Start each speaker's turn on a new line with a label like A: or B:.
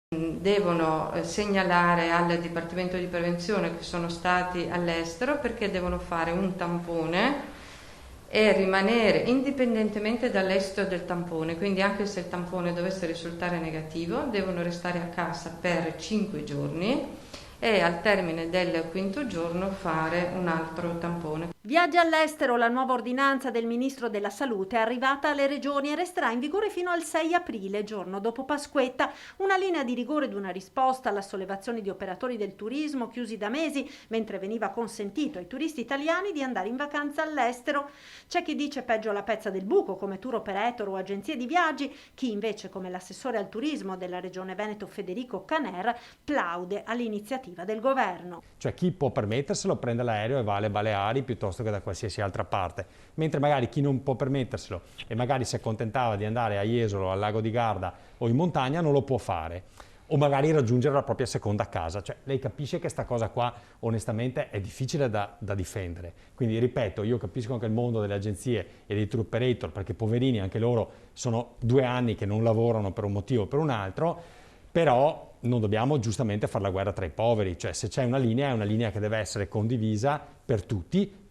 A: Devono segnalare al Dipartimento di Prevenzione che sono stati all'estero, perché devono fare un tampone e rimanere indipendentemente dall'esito del tampone, quindi anche se il tampone dovesse risultare negativo devono restare a casa per 5 giorni e al termine del quinto giorno fare un altro tampone.
B: Viaggia all'estero, la nuova ordinanza del Ministro della Salute è arrivata alle regioni e resterà in vigore fino al 6 aprile, giorno dopo Pasquetta, una linea di rigore ed una risposta alla sollevazione di operatori del turismo chiusi da mesi, mentre veniva consentito ai turisti italiani di andare in vacanza all'estero. C'è chi dice peggio la pezza del buco, come tour operator o agenzie di viaggi, chi invece, come l'assessore al turismo della regione Veneto Federico Caner, plaude all'iniziativa del governo.
C: Cioè chi può permetterselo prende l'aereo e va alle Baleari piuttosto che da qualsiasi altra parte, mentre magari chi non può permetterselo e magari si accontentava di andare a Jesolo, al lago di Garda o in montagna non lo può fare, o magari raggiungere la propria seconda casa. Cioè lei capisce che sta cosa qua onestamente è difficile da difendere. Quindi ripeto, io capisco anche il mondo delle agenzie e dei tour operator, perché poverini anche loro sono 2 anni che non lavorano per un motivo o per un altro, però non dobbiamo giustamente fare la guerra tra i poveri. Cioè se c'è una linea, è una linea che deve essere condivisa per tutti,